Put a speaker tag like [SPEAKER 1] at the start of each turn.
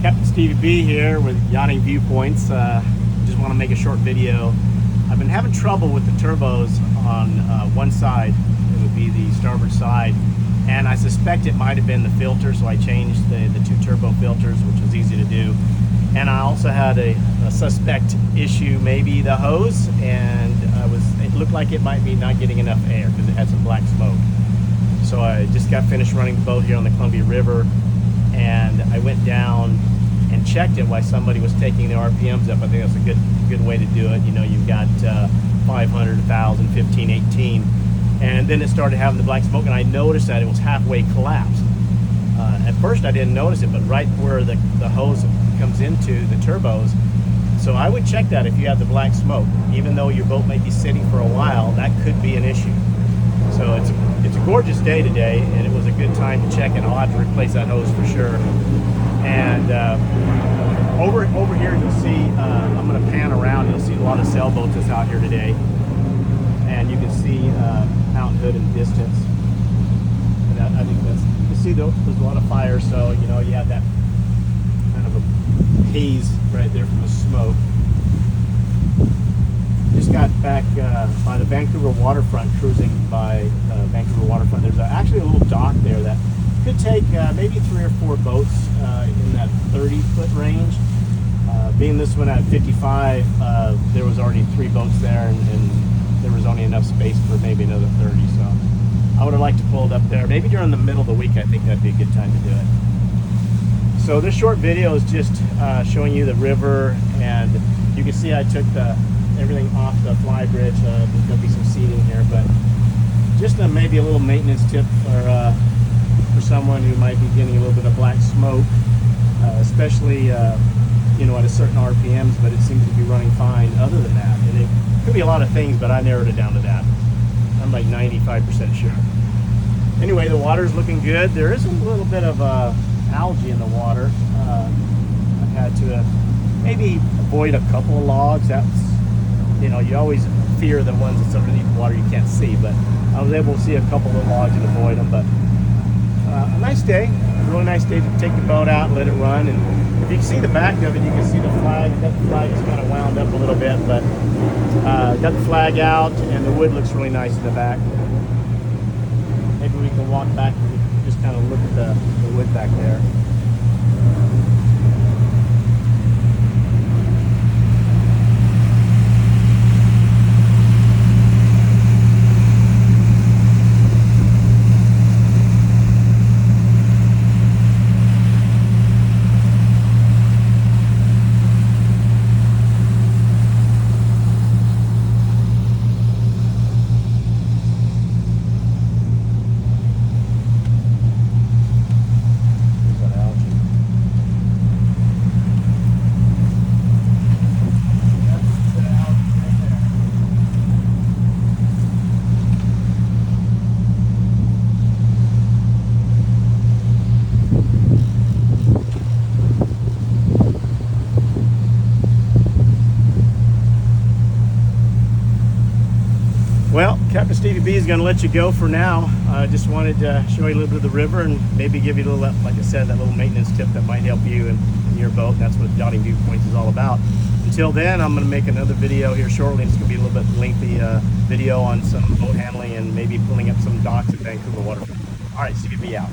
[SPEAKER 1] Captain Stevie B here with Yachting Viewpoints. Just want to make a short video. I've been having trouble with the turbos on one side. It would be the starboard side, and I suspect it might have been the filter, so I changed the two turbo filters, which was easy to do. And I also had a suspect issue, maybe the hose, and it looked like it might be not getting enough air because it had some black smoke. So I just got finished running the boat here on the Columbia River, and I went down and checked it while somebody was taking the RPMs up. I think that's a good way to do it. You know, you've got 500, 1,000, 15, 18, and then it started having the black smoke, and I noticed that it was halfway collapsed. At first I didn't notice it, but right where the hose comes into the turbos. So I would check that if you have the black smoke. Even though your boat may be sitting for a while, that could be an issue. So it's a gorgeous day today, and it was a good time to check it. I'll have to replace that hose for sure. And over here you'll see, I'm going to pan around, you'll see a lot of sailboats that's out here today. And you can see Mountain Hood in the distance. And I think that's, you can see there's a lot of fire, so you know you have that kind of a haze right there from the smoke. Just got back by the Vancouver Waterfront, cruising by Vancouver Waterfront. There's actually a little dock there that could take maybe 3 or 4 boats in that 30-foot range. Being this one at 55, there was already 3 boats there, and there was only enough space for maybe another 30. So I would have liked to pull it up there. Maybe during the middle of the week, I think that'd be a good time to do it. So this short video is just showing you the river, and you can see I took everything off the fly bridge. There's going to be some seating here, but just maybe a little maintenance tip for someone who might be getting a little bit of black smoke, especially you know, at a certain RPMs, but it seems to be running fine other than that. And it could be a lot of things, but I narrowed it down to that. I'm like 95% sure. Anyway, the water's looking good. There is a little bit of algae in the water. I've had to maybe avoid a couple of logs. That's, you know, you always fear the ones that's underneath the water you can't see, but I was able to see a couple of logs and avoid them. But a nice day, a really nice day to take the boat out and let it run. And if you can see the back of it, you can see the flag. That flag is kind of wound up a little bit, but got the flag out, and the wood looks really nice in the back. Maybe we can walk back and just kind of look at the wood back there. Well, Captain Stevie B is going to let you go for now. I just wanted to show you a little bit of the river and maybe give you a little, like I said, that little maintenance tip that might help you in your boat. That's what Yachting Viewpoints is all about. Until then, I'm going to make another video here shortly. It's going to be a little bit lengthy video on some boat handling and maybe pulling up some docks at Vancouver Waterfront. All right, Stevie B out.